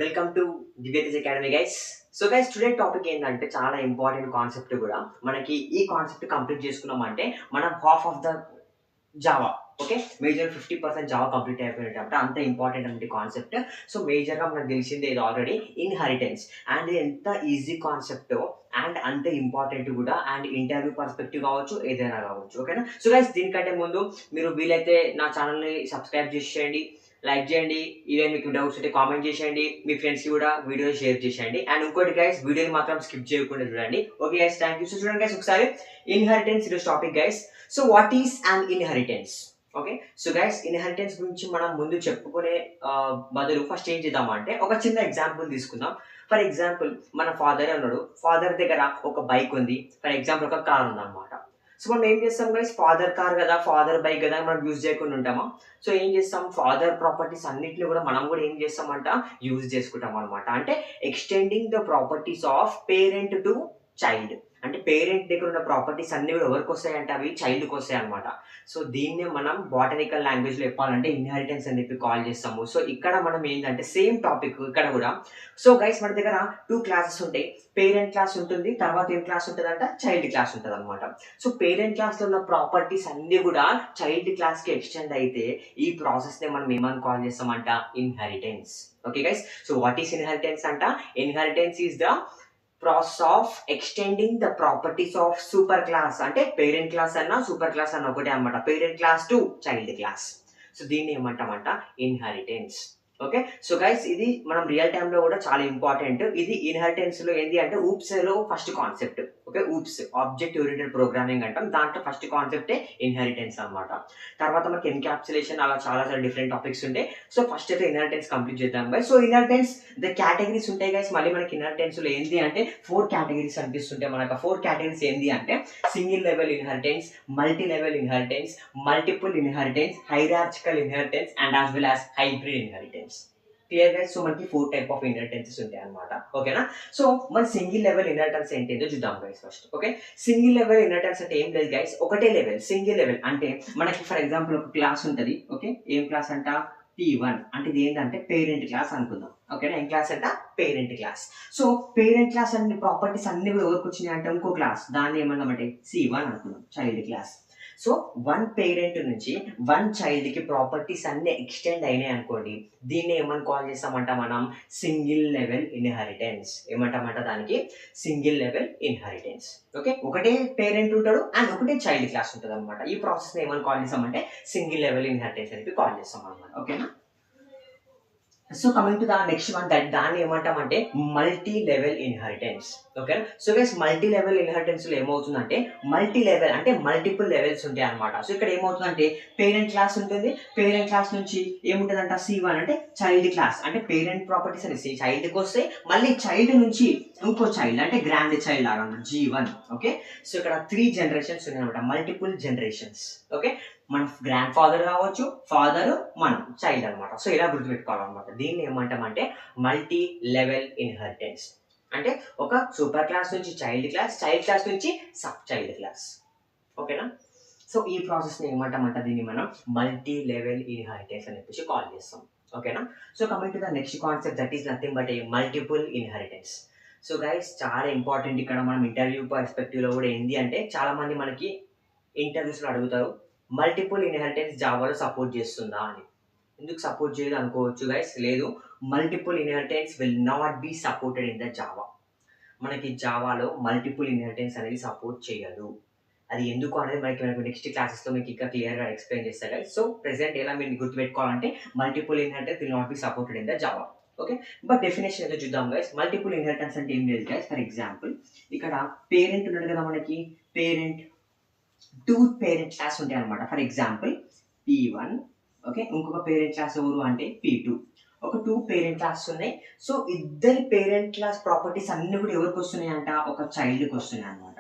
Welcome to Divyatej academy guys. So guys today topic ఏంటంటే చాలా important concept కూడా. మనకి ఈ కాన్సెప్ట్ కంప్లీట్ చేసుకున్నామంటే మనం half of the Java, okay, major 50% Java complete అయిపోయినట్టు అంత ఇంపార్టెంట్ అంటే కాన్సెప్ట్. సో మేజర్గా మనకు తెలిసిందే ఇది ఆల్రెడీ ఇన్హెరిటెన్స్. అండ్ ఇది ఎంత ఈజీ కాన్సెప్ట్ అండ్ అంతే ఇంపార్టెంట్ కూడా. అండ్ ఇంటర్వ్యూ పర్స్పెక్టివ్ కావచ్చు, ఏదైనా కావచ్చు. ఓకేనా? సో గైస్ దీనికంటే ముందు మీరు వీలైతే నా ఛానల్ని సబ్స్క్రైబ్ చేసేయండి, లైక్ చేయండి, ఇదే మీకు డౌట్స్ ఉంటే కామెంట్ చేసేయండి, మీ ఫ్రెండ్స్కి కూడా వీడియో షేర్ చేసేయండి. అండ్ ఇంకోటి గైస్, వీడియోని మాత్రం స్కిప్ చేయకుండా చూడండి. Okay guys, thank you. So చూడండి గైస్ ఒకసారి ఇన్హెరిటెన్స్ ఈరోజు topic guys. So what is an inheritance? Okay, so guys inheritance గురించి మనం ముందు చెప్పుకునే బదులు ఫస్ట్ ఏం చేద్దామంటే ఒక చిన్న ఎగ్జాంపుల్ తీసుకుందాం. ఫర్ ఎగ్జాంపుల్ మన ఫాదర్ ఉన్నాడు, ఫాదర్ దగ్గర ఒక బైక్ ఉంది, ఫర్ ఎగ్జాంపుల్ ఒక కార్ ఉందన్నమాట. సో మనం ఏం చేస్తాం గైస్, ఫాదర్ కార్ కదా, ఫాదర్ బైక్ కదా, మనం యూజ్ చేయకుండా ఉంటామా? సో ఏం చేస్తాం, ఫాదర్ ప్రాపర్టీస్ అన్నిటిని కూడా మనం కూడా ఏం చేస్తామంట, యూజ్ చేసుకుంటాం అనమాట. అంటే extending the properties of parent to child. అంటే పేరెంట్ దగ్గర ఉన్న ప్రాపర్టీస్ అన్ని కూడా ఎవరికి వస్తాయంటే అవి చైల్డ్కి వస్తాయి అనమాట. సో దీన్నే మనం బాటనికల్ లాంగ్వేజ్లో చెప్పాలంటే ఇన్హెరిటెన్స్ అని చెప్పి కాల్ చేస్తాము. సో ఇక్కడ మనం ఏంటంటే సేమ్ టాపిక్ ఇక్కడ కూడా. సో గైస్ మన దగ్గర 2 క్లాసెస్ ఉంటాయి. పేరెంట్ క్లాస్ ఉంటుంది, తర్వాత ఏం క్లాస్ ఉంటుందంట, చైల్డ్ క్లాస్ ఉంటుంది అనమాట. సో పేరెంట్ క్లాస్లో ఉన్న ప్రాపర్టీస్ అన్ని కూడా చైల్డ్ క్లాస్కి ఎక్స్టెండ్ అయితే ఈ ప్రాసెస్ని మనం ఏమని కాల్ చేస్తామంట, inheritance. Okay guys, so what is inheritance అంట? Inheritance is the process of extending the properties of super class. అంటే పేరెంట్ క్లాస్ అన్న సూపర్ క్లాస్ అన్న ఒకటే అనమాట, parent class to child class. So దీన్ని ఏమంటామంట, ఇన్హెరిటెన్స్. ఓకే, సో గైస్ ఇది మనం రియల్ టైంలో కూడా చాలా ఇంపార్టెంట్. ఇది ఇన్హెరిటెన్స్లో ఏంటి అంటే ఊప్స్లో first concept. Okay, oops object oriented programming అంటాం, దాంట్లో ఫస్ట్ కాన్సెప్టే ఇన్హెరిటెన్స్ అనమాట. తర్వాత మనకి ఎన్క్యాప్సులేషన్ అలా చాలా డిఫరెంట్ టాపిక్స్ ఉంటాయి. సో ఫస్ట్ అయితే ఇన్హెరిటెన్స్ కంప్లీట్ చేద్దాం guys. So inheritance the categories ఉంటాయి గైస్. మళ్ళీ మనకి ఇన్హెరిటెన్స్లో ఏంటి అంటే 4 కేటగిరీస్ అనిపిస్తుంటాయి మనకు. 4 కేటగిరీస్ ఏంటి అంటే single level inheritance, multi level inheritance, multiple inheritance, hierarchical inheritance and as well as hybrid inheritance. Clear guys? So మనకి 4 టైప్ ఆఫ్ ఇన్హెరిటెన్సెస్ ఉంటాయి అనమాట. ఓకేనా? సో మన సింగిల్ లెవెల్ ఇన్హెరిటెన్స్ ఏంటో చూద్దాం guys first. Okay, single level inheritance అంటే ఏం లేదు గైస్, ఒకటే లెవెల్, సింగిల్ లెవెల్. అంటే మనకి ఫర్ ఎగ్జాంపుల్ ఒక క్లాస్ ఉంటుంది. ఓకే, ఏం క్లాస్ అంట, P1. అంటే ఇది ఏంటంటే పేరెంట్ క్లాస్ అనుకుందాం. ఓకేనా? ఏం క్లాస్ అంట, parent class. So parent class అన్ని ప్రాపర్టీస్ అన్ని కూడా ఎవరికి వచ్చినాయి అంటే ఇంకో క్లాస్, దాన్ని ఏమన్నామంటే C1 అనుకుందాం, చైల్డ్ క్లాస్. సో 1 పేరెంట్ నుంచి 1 చైల్డ్కి ప్రాపర్టీస్ అన్ని ఎక్స్టెండ్ అయినాయి అనుకోండి, దీన్ని ఏమని కాల్ చేస్తామంట మనం, సింగిల్ లెవెల్ ఇన్హెరిటెన్స్. ఏమంటామంట దానికి, సింగిల్ లెవెల్ ఇన్హెరిటెన్స్. ఓకే, ఒకటే పేరెంట్ ఉంటాడు అండ్ ఒకటే చైల్డ్ క్లాస్ ఉంటుంది అనమాట. ఈ ప్రాసెస్ని ఏమని కాల్ చేస్తామంటే సింగిల్ లెవెల్ ఇన్హెరిటెన్స్ అని కాల్ చేస్తాం అనమాట. ఓకేనా? So coming to the next one, దాన్ని ఏమంటామంటే multi level inheritance. Okay, so guys multi level inheritance లో ఏమవుతుందంటే, మల్టీ లెవెల్ అంటే మల్టిపుల్ లెవెల్స్ ఉంటాయి అనమాట. సో ఇక్కడ ఏమవుతుందంటే పేరెంట్ క్లాస్ ఉంటుంది, పేరెంట్ క్లాస్ నుంచి ఏముంటుందంట, C1 అంటే చైల్డ్ క్లాస్. అంటే పేరెంట్ ప్రాపర్టీస్ అనేసి చైల్డ్కి వస్తాయి, మళ్ళీ చైల్డ్ నుంచి ఇంకో చైల్డ్ అంటే గ్రాండ్ చైల్డ్ లాగా G1. ఓకే, సో ఇక్కడ 3 జనరేషన్స్ ఉన్నాయి అనమాట, మల్టిపుల్ జనరేషన్స్. ఓకే, మన గ్రాండ్ ఫాదర్ కావచ్చు, ఫాదర్, మనం చైల్డ్ అనమాట. సో ఇలా గుర్తుపెట్టుకోవాలన్నమాట. దీన్ని ఏమంటామంటే మల్టీ లెవెల్ ఇన్హెరిటెన్స్. అంటే ఒక సూపర్ క్లాస్ నుంచి చైల్డ్ క్లాస్, చైల్డ్ క్లాస్ నుంచి సబ్ చైల్డ్ క్లాస్. ఓకేనా? సో ఈ ప్రాసెస్ని ఏమంటామంట, దీన్ని మనం మల్టీ లెవెల్ ఇన్హెరిటెన్స్ అని చెప్పేసి కాల్ చేస్తాం. ఓకేనా? So coming to the next concept, that is nothing but A multiple inheritance. So guys చాలా ఇంపార్టెంట్ ఇక్కడ మనం ఇంటర్వ్యూ పర్స్పెక్టివ్లో కూడా ఏంటి అంటే, చాలా మంది మనకి ఇంటర్వ్యూస్లో అడుగుతారు, మల్టిపుల్ ఇన్హెరిటెన్స్ జావాలో సపోర్ట్ చేస్తుందా అని. ఎందుకు సపోర్ట్ చేయదు అనుకోవచ్చు గైస్. లేదు, multiple inheritance will not be supported in the Java. మనకి జావాలో మల్టిపుల్ ఇన్హెరిటెన్స్ అనేది సపోర్ట్ చేయదు. అది ఎందుకు అనేది మనకి నెక్స్ట్ క్లాసెస్లో మీకు ఇంకా క్లియర్గా ఎక్స్ప్లెయిన్ చేస్తారు గైస్. సో ప్రెసెంట్ ఎలా మీరు గుర్తుపెట్టుకోవాలంటే, multiple inheritance will not be supported in the Java. Okay, but definition ఏదో చూద్దాం గైస్. మల్టిపుల్ ఇన్హెరిటెన్స్ అంటే ఏం లేదు గైస్. ఫర్ ఎగ్జాంపుల్ ఇక్కడ పేరెంట్ ఉన్నాడు కదా మనకి, పేరెంట్ 2 పేరెంట్ క్లాస్ ఉంటాయి అనమాట. For example P1. ఓకే, ఇంకొక పేరెంట్ క్లాస్ ఎవరు అంటే P2. ఒక 2 పేరెంట్ క్లాస్ ఉన్నాయి. సో ఇద్దరి పేరెంట్ క్లాస్ ప్రాపర్టీస్ అన్ని కూడా ఎవరికి వస్తున్నాయి అంట, ఒక చైల్డ్కి వస్తున్నాయి అనమాట.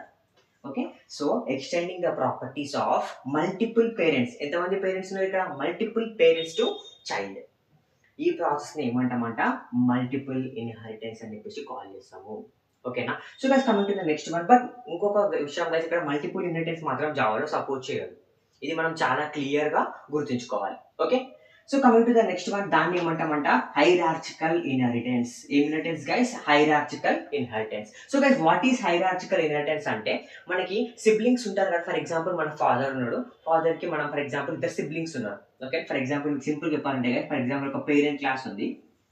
Okay, so extending the properties of multiple parents. ఎంతమంది పేరెంట్స్ ఉన్నారు ఇక్కడ, మల్టిపుల్ పేరెంట్స్ టు చైల్డ్. ఈ ప్రాసెస్ని ఏమంటామంట, మల్టిపుల్ ఇన్హెరిటెన్స్ అని చెప్పేసి కాల్ చేస్తాము. ఓకేనా? So guys coming to the next one, but ఇంకొక విషయం గైస్, ఇక్కడ మల్టిపుల్ ఇన్హెరిటెన్స్ మాత్రం జావాలో సపోర్ట్ చేయదు. ఇది మనం చాలా క్లియర్గా గుర్తుంచుకోవాలి. Okay, so coming to the next one, దాన్ని ఏమంటామంట హైరార్చికల్ ఇన్హెరిటెన్స్. ఏం inheritance guys? Hierarchical inheritance. So guys what is hierarchical inheritance అంటే, మనకి సిబ్లింగ్స్ ఉంటారు కదా. ఫర్ ఎగ్జాంపుల్ మన ఫాదర్ ఉన్నాడు, ఫాదర్ కి మనం ఫర్ ఎగ్జాంపుల్ ఇద్దరు సిబ్లింగ్స్ ఉన్నారు. ఓకే, ఫర్ ఎగ్జాంపుల్ సింపుల్ చెప్పాలంటే గైస్, ఫర్ ఎగ్జాంపుల్ ఒక పేరెంట్ క్లాస్ ఉంది.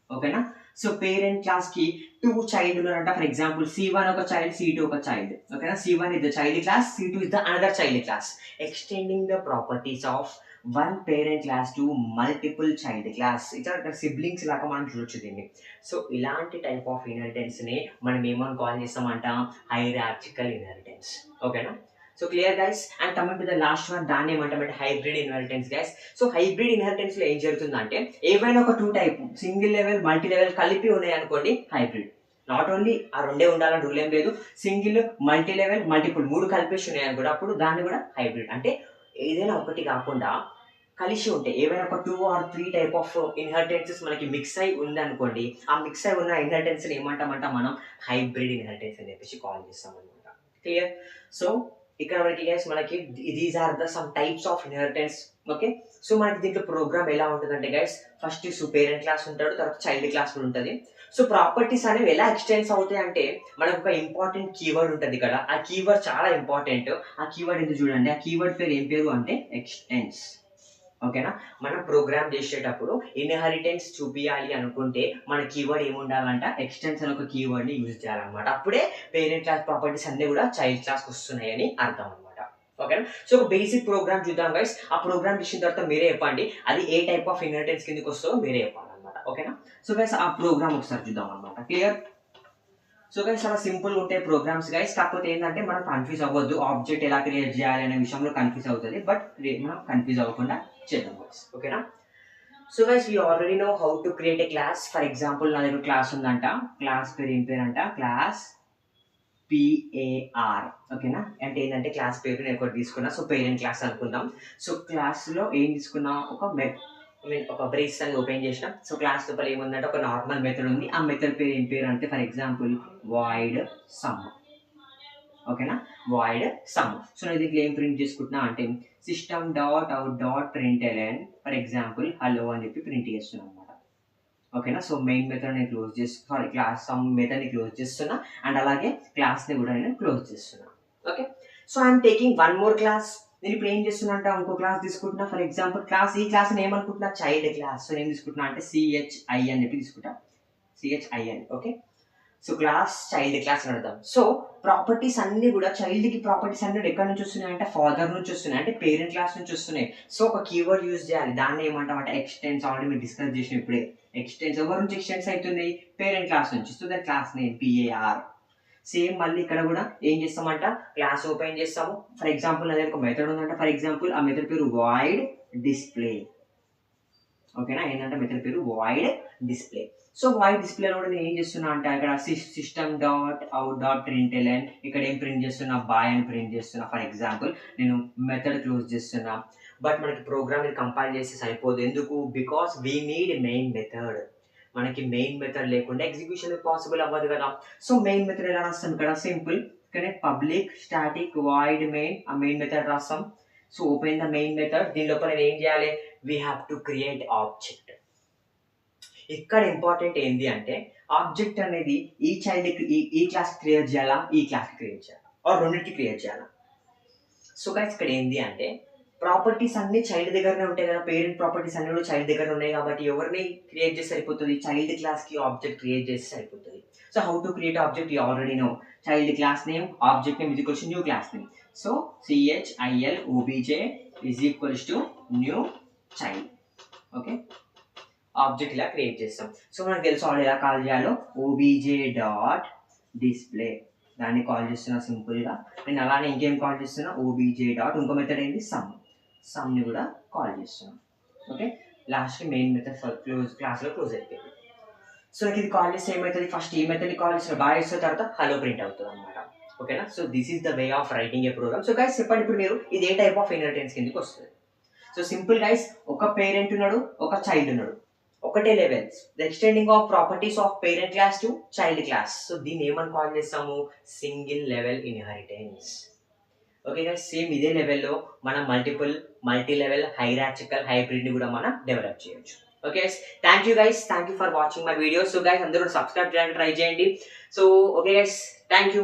ఓకేనా, సో పేరెంట్ క్లాస్ కి 2 చైల్డ్ ఉన్నారంట. ఫర్ ఎగ్జాంపుల్ C1 ఒక చైల్డ్, C2 ఒక చైల్డ్. ఓకేనా, C1 is the child class, C2 is the another child class. Extending the properties of one parent class to multiple child class. ఇట్లా siblings లాగా మనం చూడొచ్చు దీన్ని. సో ఇలాంటి టైప్ ఆఫ్ ఇన్హెరిటెన్స్ ని మనం ఏమని కాల్ చేస్తామంట? Hierarchical inheritance. ఓకేనా, so clear guys. And coming to the last one, దాన్ని ఏమంటామంటే hybrid inheritance guys. So hybrid inheritance లో ఏం జరుగుతుందంటే, ఏవైనా ఒక 2 type single level multi level కలిపి ఉన్నాయి అనుకోండి, హైబ్రిడ్. నాట్ ఓన్లీ ఆ రెండే ఉండాలని రూల్ ఏం లేదు, సింగిల్ మల్టీ లెవెల్ మల్టిపుల్ 3 కలిపేసి ఉన్నాయి అనుకోండి, అప్పుడు దాన్ని కూడా హైబ్రిడ్. అంటే ఏదైనా ఒకటి కాకుండా కలిసి ఉంటే, ఏవైనా ఒక 2 or 3 టైప్ ఆఫ్ ఇన్హెరిటెన్సెస్ మనకి మిక్స్ అయి ఉంది అనుకోండి, ఆ మిక్స్ అయి ఉన్న ఇన్హెరిటెన్స్ ఏమంటామంట మనం? హైబ్రిడ్ ఇన్హెరిటెన్స్ అని చెప్పేసి కాల్ చేస్తాం అనమాట. క్లియర్. సో ఇక్కడ మనకి గైస్ మనకి these are the some types of inheritance. Okay, so మనకి దీంట్లో ప్రోగ్రామ్ ఎలా ఉంటుందంటే గైస్, ఫస్ట్ పేరెంట్ క్లాస్ ఉంటాడు, తర్వాత చైల్డ్ క్లాస్ కూడా ఉంటుంది. సో ప్రాపర్టీస్ అనేవి ఎలా ఎక్స్టెన్స్ అవుతాయి అంటే, మనకు ఒక ఇంపార్టెంట్ కీవర్డ్ ఉంటుంది ఇక్కడ. ఆ కీవర్డ్ చాలా ఇంపార్టెంట్. ఆ కీవర్డ్ ఎందుకు చూడండి, ఆ కీవర్డ్ పేరు ఏం పేరు అంటే ఎక్స్టెన్స్. ఓకేనా, మనం ప్రోగ్రామ్ చేసేటప్పుడు ఇన్హెరిటెన్స్ చూపించాలి అనుకుంటే మన కీవర్డ్ ఏముండాలంట? ఎక్స్టెన్స్ అని ఒక కీవర్డ్ ని యూజ్ చేయాలన్నమాట. అప్పుడే పేరెంట్ క్లాస్ ప్రాపర్టీస్ అన్ని కూడా చైల్డ్ క్లాస్ వస్తున్నాయని అర్థం అనమాట. ఓకేనా, సో ఒక బేసిక్ ప్రోగ్రామ్ చూద్దాం గైస్. ఆ ప్రోగ్రామ్ చేసిన తర్వాత మీరే చెప్పండి అది ఏ టైప్ ఆఫ్ ఇన్హెరిటెన్స్ కిందకి వస్తుందో మీరే చెప్పాలన్నమాట. ఓకేనా, సో గైస్ ఆ ప్రోగ్రామ్ ఒకసారి చూద్దాం అనమాట. క్లియర్. సో గైస్ చాలా సింపుల్ ఉంటాయి ప్రోగ్రామ్స్ గైస్. కాకపోతే ఏంటంటే మనం కన్ఫ్యూజ్ అవ్వద్దు, ఆబ్జెక్ట్ ఎలా క్రియేట్ చేయాలి అనే విషయంలో కన్ఫ్యూజ్ అవుతుంది. బట్ మనం కన్ఫ్యూజ్ అవ్వకుండా చేద్దాం గైస్. ఓకేనా, so guys we already know how to create a class. For example నా దగ్గర క్లాస్ ఉందంట, క్లాస్ పేరు ఏం పేరు అంట? Class PAR. ఓకేనా, అంటే ఏంటంటే క్లాస్ పేరు నేను ఒకటి తీసుకున్నా. సో పేరెంట్ క్లాస్ అనుకుందాం. సో క్లాస్లో ఏం తీసుకున్నా? ఒక బ్రేస్ అని ఓపెన్ చేసిన. సో క్లాస్ లోపల ఏముందంటే ఒక నార్మల్ మెథడ్ ఉంది. ఆ మెథడ్ పేరు ఏం పేరు అంటే, ఫర్ ఎగ్జాంపుల్ వాయిడ్ సమ్. ఓకేనా, వాయిడ్ సమ్. సో నేను దీంట్లో ఏం ప్రింట్ చేసుకుంటున్నా అంటే, system dot out dot println for example hello అని చెప్పి ప్రింట్ చేస్తున్నాను అనమాట. ఓకేనా, సో మెయిన్ మెథడ్ నేను క్లోజ్ చేస్తున్నా, క్లాస్ సమ్ మెథడ్ ని క్లోజ్ చేస్తున్నా, అండ్ అలాగే క్లాస్ ని కూడా నేను క్లోజ్ చేస్తున్నా. Okay, so I'm taking one more class. నేను ఇప్పుడు ఏం చేస్తున్నా అంటే ఇంకో క్లాస్ తీసుకుంటున్నా. ఫర్ ఎగ్జాంపుల్ క్లాస్, ఈ క్లాస్ ఏమనుకుంటున్నా? Child class. సో నేను తీసుకుంటున్నా అంటే CHI అని చెప్పి తీసుకుంటా, CHI అని. Okay, so class child class అని అర్థం. సో ప్రాపర్టీస్ అన్ని కూడా చైల్డ్ కి ప్రాపర్టీస్ అన్ని ఎక్కడి నుంచి వస్తున్నాయి అంటే, ఫాదర్ నుంచి వస్తున్నాయి, అంటే పేరెంట్ క్లాస్ నుంచి వస్తున్నాయి. సో ఒక కీవర్డ్ యూజ్ చేయాలి, దాన్ని ఏమంటాం అంటే ఎక్స్టెన్స్. ఆల్రెడీ మీరు డిస్కస్ చేసిన ఇప్పుడే. ఎక్స్టెన్స్ ఎవరి నుంచి ఎక్స్టెన్స్ అవుతుంది? పేరెంట్ క్లాస్ నుంచి. So that class name PAR. Same మళ్ళీ ఇక్కడ కూడా ఏం చేస్తామంట? క్లాస్ ఓపెన్ చేస్తాము. ఫర్ ఎగ్జాంపుల్ అదే ఒక మెథడ్ ఉందంట. ఫర్ ఎగ్జాంపుల్ ఆ మెథడ్ పేరు వాయిడ్ డిస్ప్లే. ఓకేనా, ఏంటంటే మెథడ్ పేరు వాయిడ్ డిస్ప్లే. సో వాయిడ్ డిస్ప్లేలో కూడా నేను ఏం చేస్తున్నా అంటే, ఇక్కడ system dot out dot println, ఇక్కడ ఏం ప్రింట్ చేస్తున్నా? బాయ్ అని ప్రింట్ చేస్తున్నా. ఫర్ ఎగ్జాంపుల్ నేను మెథడ్ క్లోజ్ చేస్తున్నా. బట్ మనకి ప్రోగ్రామ్ కంపైల్ చేస్తే సరిపోదు. ఎందుకు? Because we need main method. మనకి మెయిన్ మెథడ్ లేకుండా ఎగ్జిక్యూషన్ పాసిబుల్ అవ్వదు కదా. సో మెయిన్ మెథడ్ ఎలా రాస్తాం? ఇక్కడ సింపుల్, ఇక్కడ పబ్లిక్ స్టాటిక్ వాయిడ్ మెయిన్, ఆ మెయిన్ మెథడ్ రాస్తాం. So open the main method. దీని లోపల నేను ఏం చేయాలి? We have to create object. ఇక్కడ ఇంపార్టెంట్ ఏంటి అంటే, ఆబ్జెక్ట్ అనేది ఈ చైల్డ్ ఈ క్లాస్ క్రియేట్ చేయాలా, ఈ క్లాస్ క్రియేట్ చేయాలా, ఆర్ రెండింటికి క్రియేట్ చేయాలా? సో గైస్ ఇక్కడ ఏంటి అంటే, ప్రాపర్టీస్ అన్ని చైల్డ్ దగ్గరనే ఉంటాయి కదా, పేరెంట్ ప్రాపర్టీస్ అన్ని కూడా చైల్డ్ దగ్గర ఉన్నాయి కాబట్టి ఎవరిని క్రియేట్ చేసి సరిపోతుంది? చైల్డ్ క్లాస్ కి ఆబ్జెక్ట్ క్రియేట్ చేసి సరిపోతుంది. So how to create object? You already know. Child class name, object name equals to new class name. So CHIL OBJ is equals to new child. Okay, object ఇలా create చేస్తాం. సో మనకు తెలుసు already ఎలా call చేయాలో, OBJ dot display. దాన్ని call చేస్తున్నా సింపుల్గా. నేను అలానే ఇంకేం కాల్ చేస్తున్నా? OBJ డాట్ ఇంకో మెథడ్ ఏంటి? సమ్ని కూడా కాల్ చేస్తున్నాం. ఓకే, లాస్ట్కి మెయిన్ మెథడ్ క్లోజ్, క్లాస్లో క్లోజ్ అయిపోయింది. సో నాకు ఇది కాల్ చేస్తే ఏమవుతుంది? ఫస్ట్ ఈ మెథడ్ని కాల్ చేసిన బాగా చేసిన తర్వాత హలో ప్రింట్ అవుతుంది అనమాట. ఓకేనా, so this is the way of writing a program. So guys చెప్పండి ఇప్పుడు మీరు, ఇది ఏ టైప్ ఆఫ్ ఇన్హెరిటెన్స్ కిందకి వస్తుంది? సో సింపుల్ గైస్, ఒక పేరెంట్ ఉన్నాడు, ఒక చైల్డ్ ఉన్నాడు, ఒకటే levels. The extending of properties of parent class to child class. So దీన్ని ఏమని కాల్ చేస్తాము? Single level inheritance. Okay guys, same ఇదే లెవెల్లో మనం మల్టీ లెవెల్ హైరాచికల్ హైబ్రిడ్ని కూడా మనం డెవలప్ చేయొచ్చు. Okay thank you guys, thank you for watching my video. So guys అందరూ సబ్స్క్రైబ్ చేయడానికి ట్రై చేయండి. So okay guys, thank you.